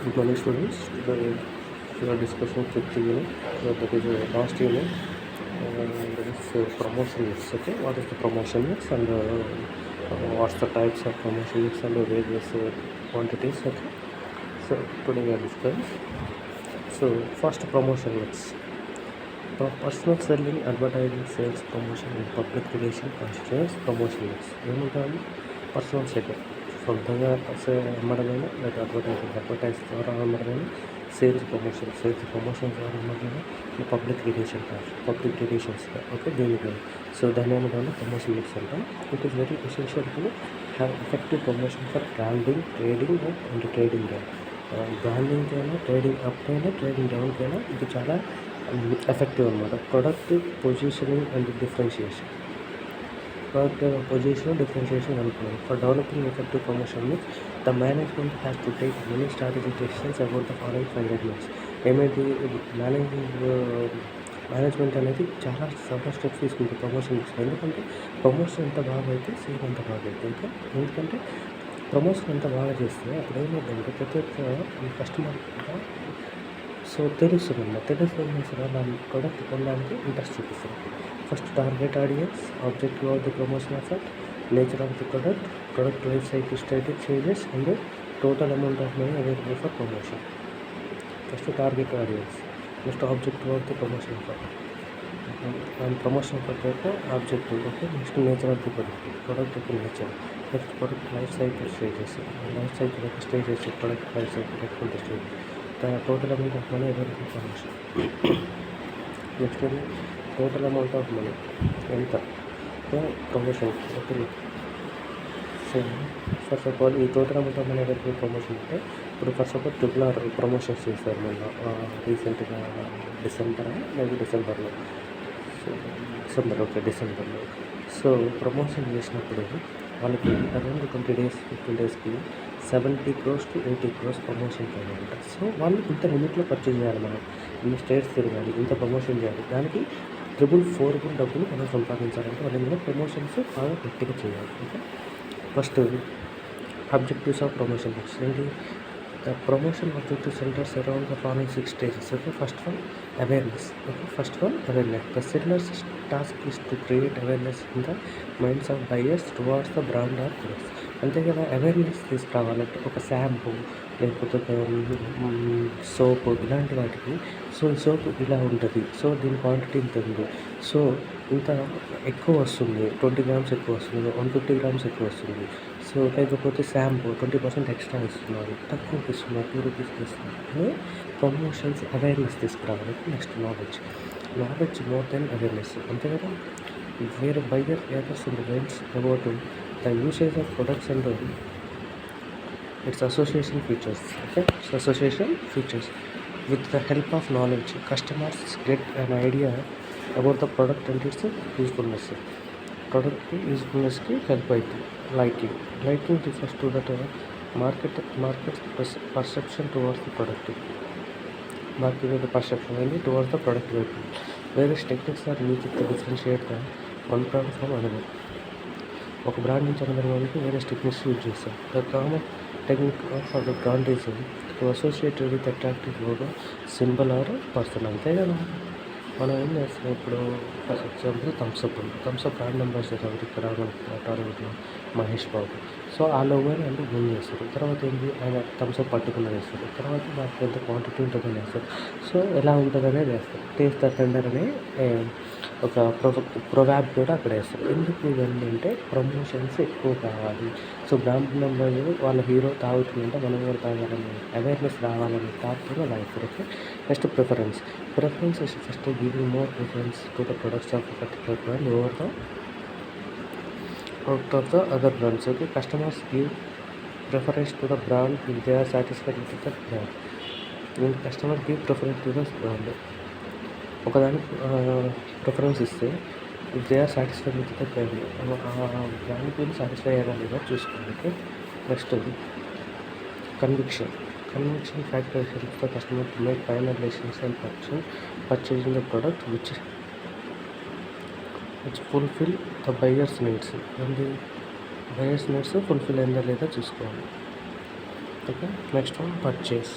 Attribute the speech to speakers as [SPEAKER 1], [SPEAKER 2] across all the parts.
[SPEAKER 1] Good morning, students. Today we are discussing fifth unit. That is last unit. That is promotion mix. Okay, what is the promotion mix and what's the types of promotion mix and various quantities. Okay, so today we are discussing. So first promotion mix. Personal selling, advertising, sales, promotion, and public relation constitutes promotion mix. ఏముంటుంది personal selling సొంతంగా అమ్మడమైనా లేదా advertise ద్వారా అమ్మడమైనా sales promotion ద్వారా అమ్మడమైనా public relations okay దీనికి so దాన్ని ఏమంటాం ప్రమోషన్ మిక్స్ అంటాం. It is very essential to have effective promotion for branding trading and trading down. బ్రాండింగ్కి అయినా ట్రేడింగ్ అప్ అయినా ట్రేడింగ్ డౌన్కి అయినా ఇది చాలా ఎఫెక్టివ్ అనమాట. ప్రొడక్ట్ పొజిషనింగ్ అండ్ డిఫరెన్షియేషన్ అనుకున్నాను. For developing effective promotion means the management has to take many strategic decisions about the following 5 elements. ఏమైతే మేనేజ్మెంట్ అనేది చాలా స్టెప్స్ తీసుకుంటుంది ప్రమోషన్ మిక్స్లో. ఎందుకంటే ప్రమోషన్ ఎంత బాగా అయితే సేల్ అంత బాగా అయితే. ఇంకా ఎందుకంటే ప్రమోషన్ ఎంత బాగా చేస్తే అప్పుడు ఏమైందంటే ప్రతి ఒక్క కస్టమర్ కూడా సో తెలుస్తుందన్నమాట. తెలుస్తుంది సార్ దాని ప్రోడక్ట్ కొనడానికి ఇంట్రెస్ట్ చూపిస్తుంది. First target audience, objective of the promotion effort, nature of the product life cycle strategy changes and total amount of money available for promotion. First target audience, next objective of the promotion effort and promotion effort యొక్క objective. Okay, next nature of the product యొక్క nature, next product life cycle stages యొక్క stages, product life cycle యొక్క stage, total amount of money available promotion. Next total amount of money ఎంత promotion. Okay, so first of all ఈ total amount of money available promotion అంటే ఇప్పుడు first of all triple promotions చేస్తారు మొన్న రీసెంట్గా డిసెంబర్లో. So promotion చేసినప్పుడు వాళ్ళకి అరౌండ్ 20 days 15 daysకి 70 crores to 80 crores ప్రమోషన్ చేయాలంట. సో వాళ్ళు ఇంత లిమిట్లో పర్చేజ్ చేయాలి, మనం ఇన్ని స్టేట్స్ తిరగాలి, ఇంత ప్రమోషన్ చేయాలి, దానికి 4 కూడా డబ్బులు మనం సంపాదించాలంటే వాళ్ళ మీద ప్రమోషన్స్ బాగా గట్టిగా చేయాలి. Okay, first objectives of promotion mix ఏంటి? The promotion objective centers around the following 6 stages. Okay, first one awareness. The seller's task is to create awareness in the minds of buyers towards the brand or products. అంతే కదా, awareness తీసుకురావాలంటే ఒక shampoo లేకపోతే సోపు ఇలాంటి వాటికి so ఈ సోపు ఇలా ఉంటుంది, సో దీని క్వాంటిటీ ఇంత ఉంది, సో ఇంత ఎక్కువ వస్తుంది, 20 grams ఎక్కువ వస్తుంది, 150 grams ఎక్కువ వస్తుంది. సో లేకపోతే షాంపూ 20% ఎక్స్ట్రా ఇస్తున్నారు, తక్కువ ఇస్తున్నారు, 2 rupees ఇస్తున్నారు. ప్రమోషన్స్ అవేర్నెస్ తీసుకురావాలి. Next knowledge more than awareness. అంతే కదా, వేరే బయర్ ఎదర్స్ in the rights about the usage of products and its association features. Okay, so association features with the help of knowledge customers get an idea about the product and its usefulness. Product usefulness ki help aiti. Liking refers to that market's perception towards the product. Market the perception towards the product weight. Various techniques are used to differentiate the one product from another. ఒక brand నుంచి another బ్రాండ్కి వేరే techniques use చేస్తాం. The common technique for the brand is to associated with attractive logo, symbol or person. అంతే కదా, మనం ఏం చేస్తాం ఇప్పుడు for example Thums Up brand ambassador ఎవరు ఇక్కడ మన టాలీవుడ్లో మహేష్ బాబు. సో ఆ లోగోని అంటే ముందు చేస్తారు, తర్వాత ఏంటి ఆయన థమ్స్అప్ పట్టుకున్న వేస్తారు, తర్వాత దానికి ఎంత క్వాంటిటీ ఉంటుందని వేస్తారు. సో ఎలా ఉంటుందనే వేస్తారు. టేస్ట్ ద టెండర్ అనే ఒక ప్రొవాబ్ కూడా అక్కడ వేస్తారు. ఎందుకు ఇవన్నీ అంటే ప్రమోషన్స్ ఎక్కువ కావాలి. సో బ్రాండ్ నెంబర్ వాళ్ళ హీరో తాగుతుందంటే మనం కూడా తాగాలని అవేర్నెస్ రావాలని తాగుతూ అలా వేస్తారు. Okay, next preference is first giving more preference to the products of particular brand over the out of the other brands. Okay, customers give preference to the brand if they are satisfied with the brand. When customers give preference to the brand, ఒకదానికి preference ఇస్తే if they are satisfied with the brand, ఆ brand గురించి satisfy అయ్యారా లేదా చూసుకోండి. Okay, next conviction factor helps the customer to make final decisions and purchasing the product which fulfil the buyers needs. And buyers needs fulfil అయిందా లేదా చూసుకోవాలి. Okay, next one purchase.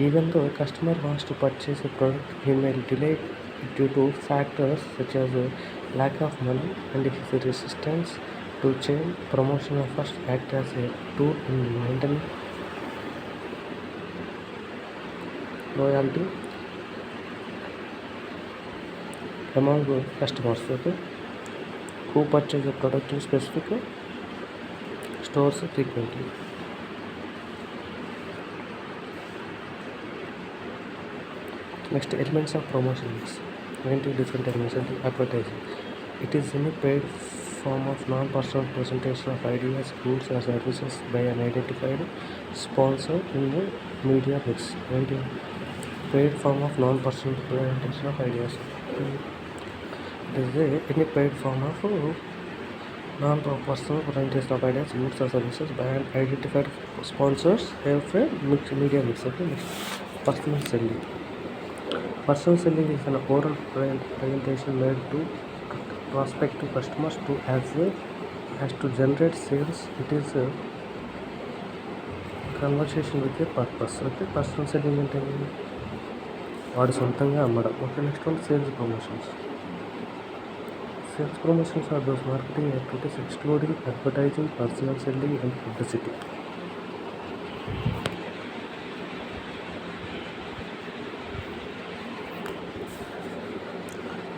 [SPEAKER 1] Even though a customer wants to purchase a product, he may delay it due to factors such as lack of money and his resistance to change. Promotional offers act as a tool in maintaining loyalty among customers, okay, who purchase a product in specific stores frequently. Next, elements of promotion mix. 20 different elements of advertising. It is any paid form of non-personal presentation of ideas, goods, or services by an identified sponsor in the media mix. 20. Paid form of non-personal presentation of ideas. It is any paid form of non-personal presentation of ideas, goods, or services by an identified sponsors of a media mix. Okay. Next, personal selling. Personal selling is an oral presentation made to prospective customers as to generate sales. It is a conversation with a purpose. Okay, personal selling అంటే వాడు సొంతంగా అమ్మడం. Okay, next one sales promotions. Sales promotions are those marketing activities excluding advertising, personal selling, and publicity.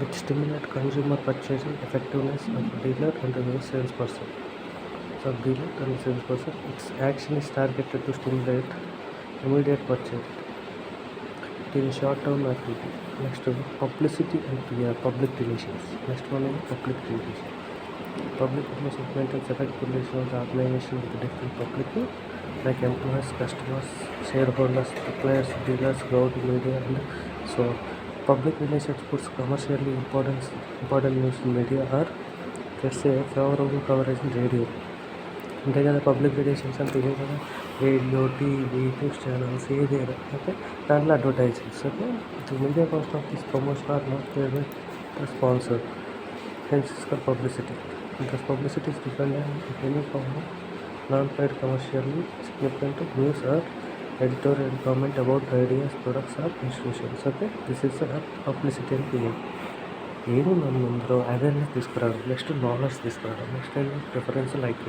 [SPEAKER 1] It stimulates consumer purchasing effectiveness of the dealer and the salesperson. So, dealer and salesperson, its action is targeted to stimulate immediate purchase. It is a short-term activity. Next one, publicity and PR, public relations. Next one is public relations. Public relations maintains effective relations with the organization with the different public like employees, customers, shareholders, suppliers, dealers, government, media, and so on. Public relations puts commercially important news in media or gets a favorable coverage in radio. అంతే కదా, public relations అంటే ఇదే కదా, radio, TV, news channels ఏదైనా. Okay, దాంట్లో advertisings. Okay, the media cost of this promotion are not paid by the sponsor. Hence is called publicity. This publicity is depend on any form of non-paid commercially significant news or editorial comment about ideas, products or institutions. Okay, this is a publicity and PR. ఏది మన ముందులో awareness తీసుకురావడం, next knowledge తీసుకురావడం, next ఏంటి preference, like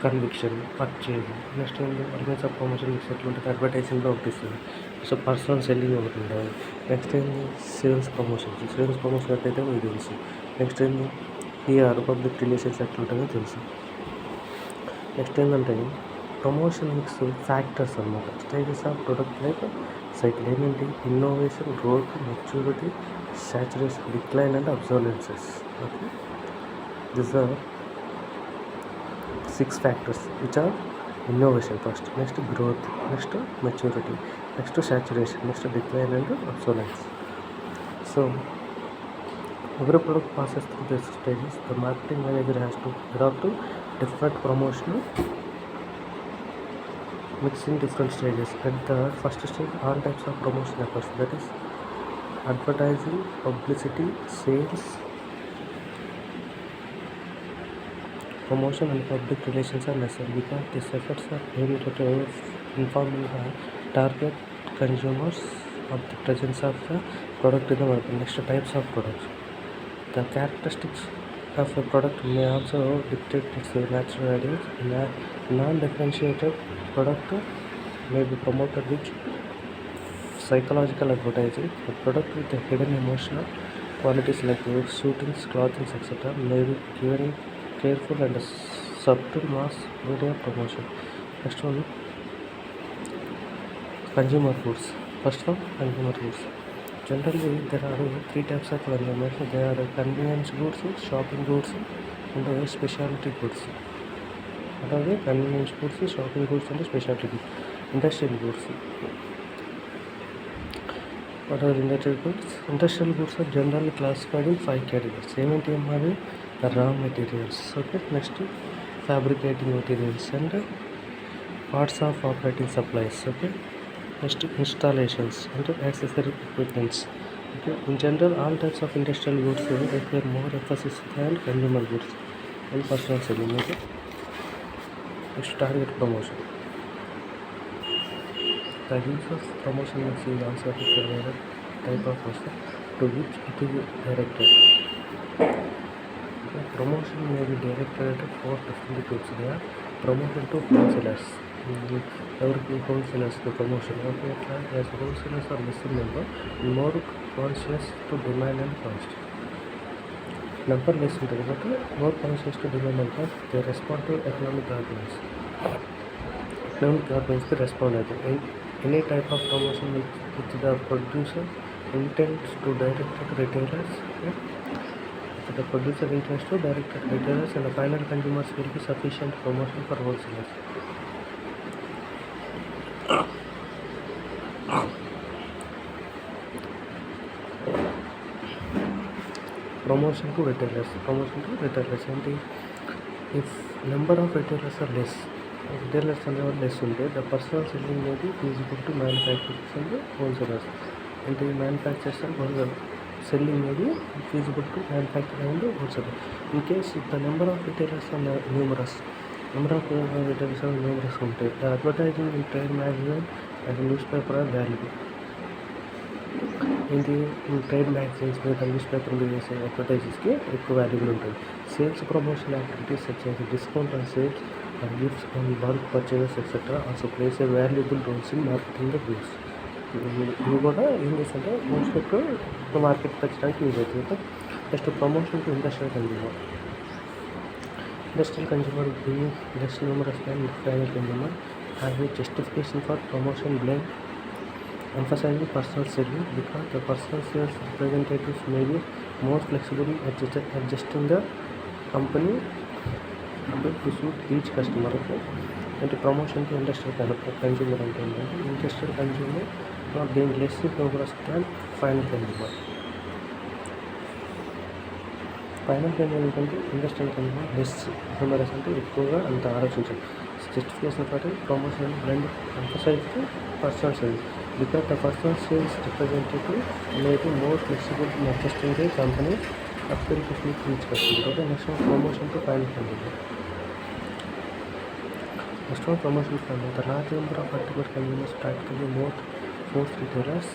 [SPEAKER 1] conviction, purchase. Next ఏంటి elements of promotion mix ఎట్లుంటుంది, అడ్వర్టైజింగ్లో ఒకటిస్తుంది. So personal selling ఒకటి ఉంటుంది. నెక్స్ట్ ఏంటి సేల్స్ ప్రమోషన్స్. సేల్స్ ప్రమోషన్ ఎట్లయితే మీకు తెలుసు. నెక్స్ట్ ఏంటి పిఆర్, పబ్లిక్ రిలేషన్స్ ఎట్లుంటుందో తెలుసు. నెక్స్ట్ ఏంటంటే ప్రమోషన్ మిక్స్ ఫ్యాక్టర్స్ అన్నమాట. Stages of product life cycle ఏంటంటే innovation, growth, maturity, saturation, decline and obsolescence. Okay, these are 6 factors which are innovation first, next growth, next maturity, next saturation, next decline and obsolescence. So every product passes through these stages. The marketing manager has to adopt to different promotional mix in different stages. At the first stage, all types of promotion efforts, that is advertising, publicity, sales, promotion and public relations are necessary because these efforts are aimed at informing the target consumers of the presence of the product in the market. Next, types of products. The characteristics of a product may also dictate its natural ideas. Non-differentiated product may be promoted with psychological advertising. A product with a hidden emotional qualities like suitings, clothing, etc. may be given careful and subtle mass media promotion. Next one, consumer goods. First one, consumer goods. Generally, there are 3 types of consumer goods. There are convenience goods, shopping goods, and specialty goods. What are the convenience goods, shopping goods, and specialty goods? Industrial goods. What are industrial goods? Industrial goods are generally classified in 5 categories. ఏమేంటి అవి? Raw materials. Okay, next fabricating materials and parts of operating supplies. Okay, next installations అంటే accessory equipments. Okay, in general all types of industrial goods require more emphasis than consumer goods and personal selling. Okay, next target promotion. The use of promotion mix is also affected by the type of person to which it is directed. The promotion may be directed at 4 different groups. They are promoted to wholesalers. Every wholesalers the promotion. Okay, as wholesalers are less in number, more conscious to demand and cost. Number less ఉంటుంది కాబట్టి more conscious to demand and cost. They respond to economic arguments. Economic arguments కి respond అవుతాయి. Any type of promotion which the producer intends to direct at retailers. The producer intends to direct at retailers and the final consumers will be sufficient promotion for wholesalers. Promotion to retailers. And if number of retailers are less, retailers are less ఉంటే the personal selling may be feasible to manufacturers and wholesalers. And the manufacturers and wholesalers selling may be feasible to manufacturer and wholesaler. In case if the number of retailers are numerous, ఉంటే the advertising in trade magazine and newspaper are valuable. In trade magazines మీద newspaper చేసే అడ్వర్టైజెస్కి ఎక్కువ valuable ఉంటుంది. Sales promotion activities such as discount on sales and gifts on bulk purchases etc. also plays a valuable roles in marketing the goods. ఇవి కూడా ఏం చేస్తుంటే most ఎక్కువ market పెంచడానికి యూజ్ అవుతుంది. Next promotion to industrial consumer. Industrial consumer being less numerous than final consumer have a justification for promotion blame emphasizing personal selling because the personal sales representatives may be more flexible in adjusting the company to suit each customer. Okay? And promotion to industrial consumer అంటే ఏంటంటే industrial consumer not being less numerous than final consumer. Final consumer ఏంటంటే industrial consumer less humorous అంటే ఎక్కువగా అంత ఆలోచించాలి. Justification పాటు promotion brand emphasize to personal sales because the personal sales representative may be more flexible in adjusting the company appeal to sleep reach customer. Okay, next promotion to final consumer. Next promotion final the large number of particular consumers practically most retailers,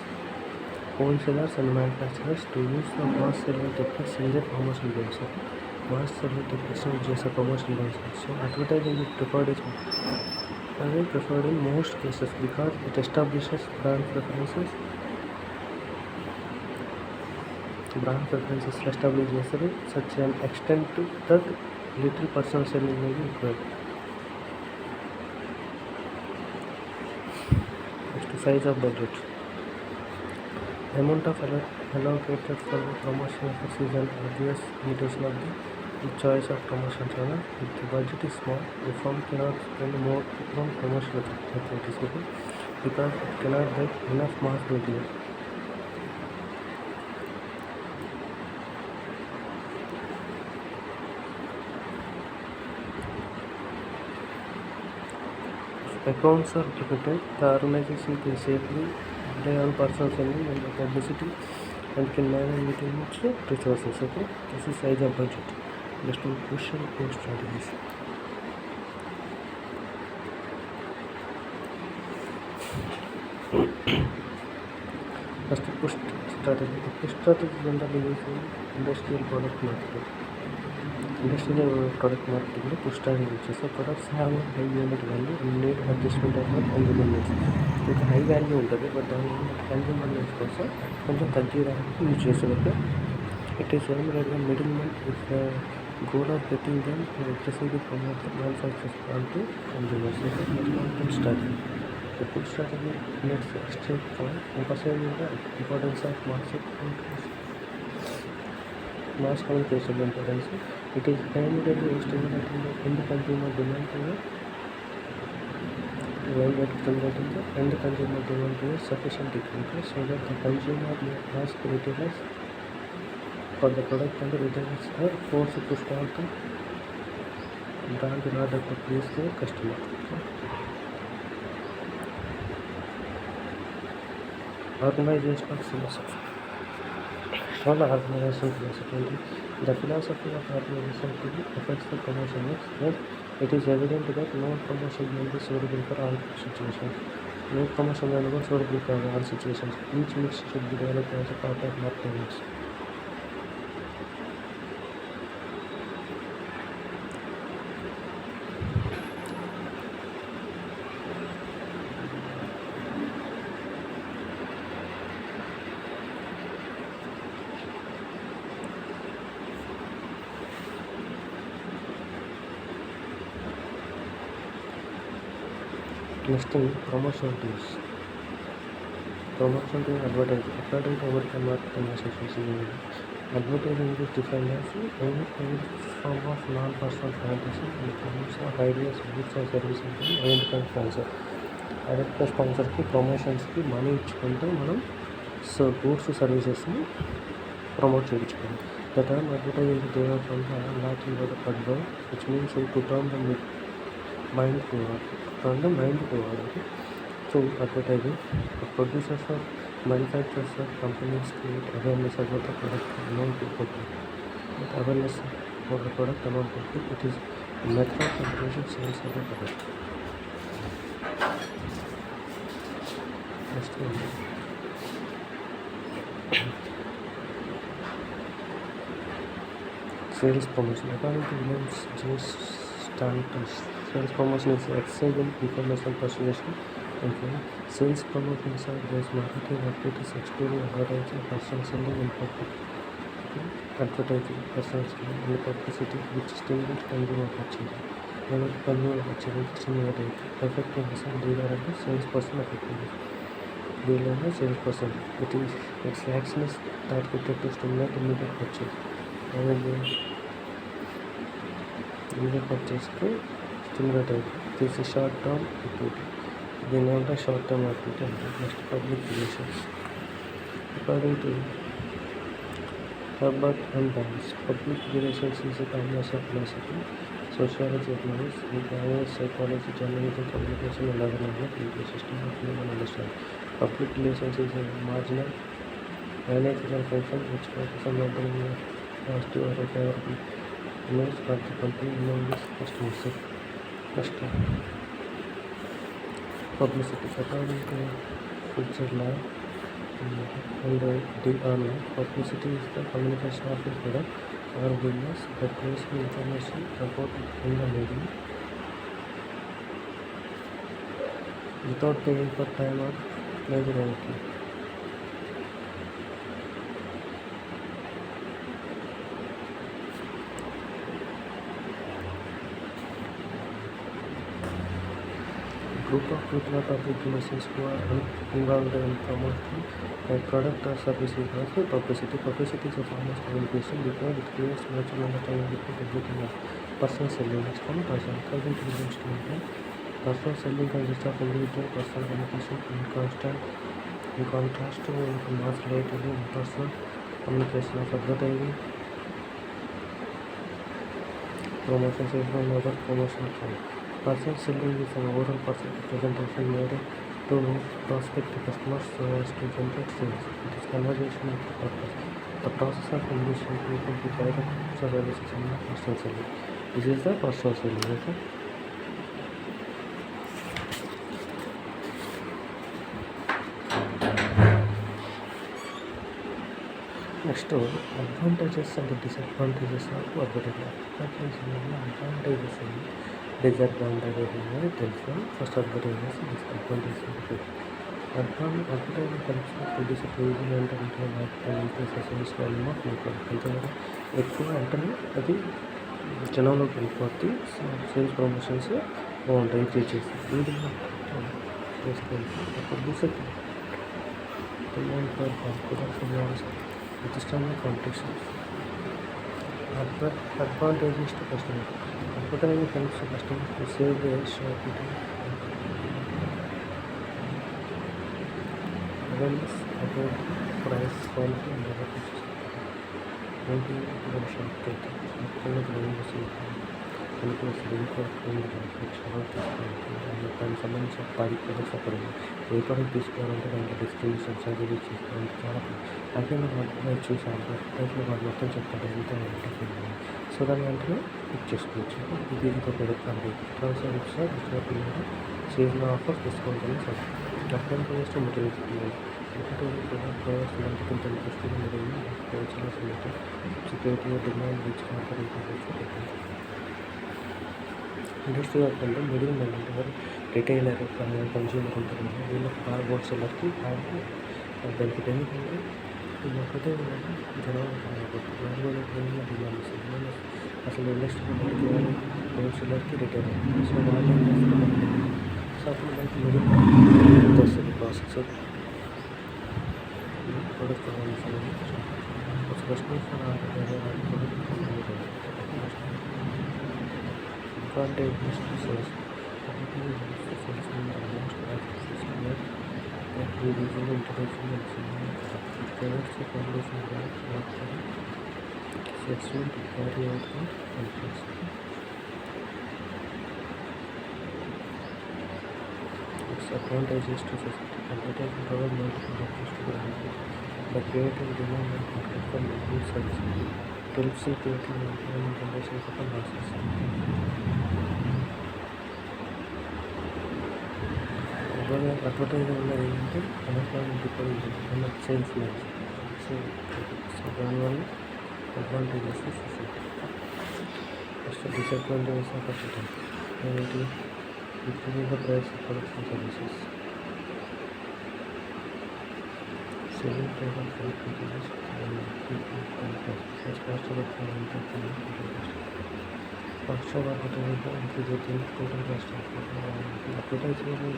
[SPEAKER 1] wholesalers and manufacturers to use the mass selling techniques in their promotion games. Mass selling techniques use చేసే promotion games. So advertising is preferred in most cases because it establishes brand preferences established చేస్తారు such an extent that little personal selling may be required. Size of budget. Amount of allocated for the promotion of the season obvious limitation of the choice of promotion channel. If the budget is small, the firm cannot spend more on promotional activities because it cannot get enough mass media. Accounts are limited. The organization can safely rely on personal selling and publicity and can manage within its resources. Okay, this is size of budget. Just to push and pull strategies. First push strategy. The push strategy is generally used in industrial product marketing. Industrial product marketing లో push strategy వచ్చేసి products have high unit value and need adjustment of consumer needs. ఇంకా high value ఉంటుంది but దాని consumer needs కోసం కొంచెం తగ్గించడానికి use చేసేటప్పుడు it is aimed at the middle men with the goal of getting them to aggressively promote the manufacturers plan to consumers. Push strategy. The push strategy makes extreme point emphasizing the importance of mass communication importance. It is aimed at stimulating the end consumer demand to a sufficient degree so that the consumer may ask retailers for the product and the retailers are forced to stock the brand in order to please their customer. Organization of philosophy. Organization philosophy. The philosophy of organization affects the promotion mix. Yes, it is evident that no promotion will be suitable for all situations. Make promotion relevant suitable for all situations. Each mix should be developed as a part of marketing mix. Next thing, promotion tools. Promotion to advertising. According to American Marketing Association, advertising is defined as any form of non-personal fantasy in terms of ideas, goods or services identifying sponsor. Identify sponsorకి ప్రమోషన్స్కి money ఇచ్చుకుంటే మనం goods సర్వీసెస్ని promote చేయించుకోవాలి. The term advertising is derived from the Latin word adverb, which means to turn the mind forward. So advertising, the producers or manufacturers or companies create awareness about the product known to public. With awareness for the product among public, it is a method of increasing sales of the product. Next one. Sales promotion. According to William J. Stanton, sales promotion is exchanging information, persuasion, and sales promotions are those marketing activities excluding advertising, personal selling, and public. Advertising, personal selling, and publicity which stimulate consumer purchase. When consumer purchase stimulate effectiveness and dealer and the salesperson effectiveness. Dealer and the salesperson. Its action is targeted to stimulate immediate purchase. Immediate purchase to stimulate it. This is short-term equity. The name of short-term equity. Next, public relations. According to Herbert and Banks, public relations is a combination of philosophy, sociology, economics, behavioral psychology, journalism, communication, and other knowledge into a system of human understanding. Public relations is a marginal managerial function which focuses on maintaining a positive or a favorable image of the company among its customers. First, publicity. According to Fitzgerald and D.R. publicity is the communication of a product or business by placing information about it in the media without paying for time or pleasure anything. Group of people or public relations who are involved in promoting a product or service is also publicity. Publicity is a form of communication because it creates mutual understanding between public and personal selling. Next one, personal. According to William Stanton, personal selling consists of individual personal communication in contrast to mass related impersonal communication of advertising, promotion, sales, and other promotional forms. Personal selling is an overall personal presentation made to prospective customers so as to generate sales. It is conversation with the purpose. The process of engaging people with either services and personal selling. This is the personal selling. Okay? Next, advantages and disadvantages of advertising. Advantages and disadvantages తెలుసు. First, advertisers, disadvantages. Advertising helps to produce a pleasing and increase sales volume of network. అంతేకాదు ఎక్కువ వెంటనే అది జనంలోకి వెళ్ళిపోతే sales promotions బాగుంటాయి increase చేసి video publicity demand for products with stronger competition. Advantages to customers. Advertising helps the customers to save their shopping time. Awareness about price, quality, and other features. Motivation taking. దానికి సంబంధించిన 10 products అక్కడ ఏ product తీసుకోవాలంటే దాంట్లో description surgery చేసుకోవాలంటే చాలా అయితే నేను చూసాను దాంట్లో వాళ్ళు మొత్తం చెప్తారు ఎంత సో దాని వెంటనే బుక్ చేసుకోవచ్చు. ఇది ఇంకో ప్రొడక్ట్ అంటే సీజనల్ ఆఫర్ డిస్కౌంట్ అని చెప్తారు. Advantages material provides multiple benefits material security demand which market industry అంటే మిడిల్ మ్యాన్ అంటే రిటైలర్ కన్జ్యూమర్ ఉంటారు వీళ్ళకి బాగా హోల్సేలర్కి బాగా బెనిఫిట్ ఎందుకంటే ఇది ఒకటే జనాలు డిమాండ్ ఇస్తుంది అసలు ఇండస్ట్రీ హోల్సేలర్కి రిటైలర్ సో వాళ్ళు ఏం చేస్తారు సో అప్పుడు మనకి మిడిల్ వస్తుంది process product customers are advantage is to sales. Sales in the most customer that we usually introduction and it provides a foundation that successful to carry out the functions. Its advantages to society. Advertising provide multiple options to the market. The creative demand and market for multiple services. It helps in creating and generation of the masses. Advertising వల్ల ఏంటంటే unemployment people salesman so దానివల్ల advantages society first disadvantages of advertising ఏంటి increasing the price of products and services selling product and services as cost of advertising increasing total cost of advertising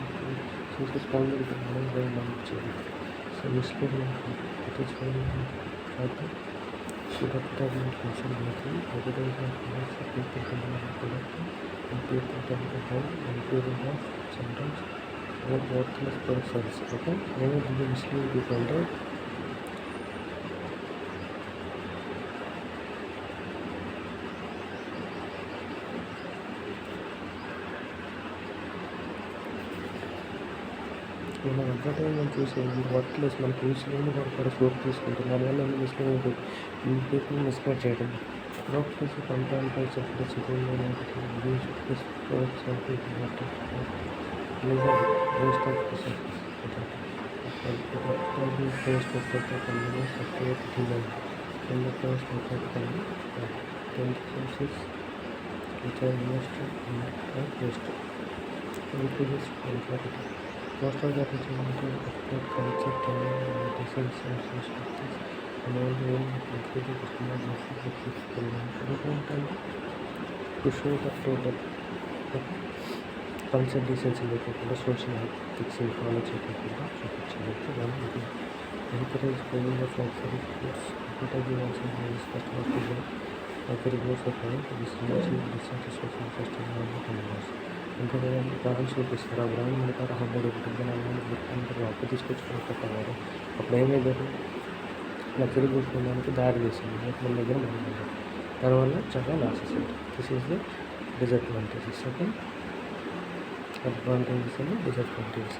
[SPEAKER 1] since it's founded in the very long chain. So misleading it is very important. Should advertisement function making advertising products of people can have a product and people can have including of sometimes worthless product service. Okay, maybe the misleading people అంటే మనం advertisement చూసి workless మనకి misleading కూడా scope తీసుకుంటుంది దానివల్ల misleading people misguide చేయడం workless content చెప్పడం waste of waste sources which are invested in waste increases quality. Most of the opportunity export concept and designs and structures and all the increase the customer message to show the total concept designs లేకుండా social fixing follow చేయకుండా చూపించలేదు దాన్ని encourage buying of luxury goods advertising also has customers to buy luxury goods of time this reducing dissatisfaction customer consumers ఇంకా brand చూపిస్తారు ఆ brand మనకు 100 ఉంటుంది దాని అప్పు తీసుకొచ్చుకుని పెట్టారు అప్పుడు ఏమైంది లగ్జరీ గూడ్స్ కొనడానికి దారి చేసింది మన దగ్గర మనీ దానివల్ల చాలా లాసెస్ ఉంటాయి this is the disadvantages second advantages and disadvantages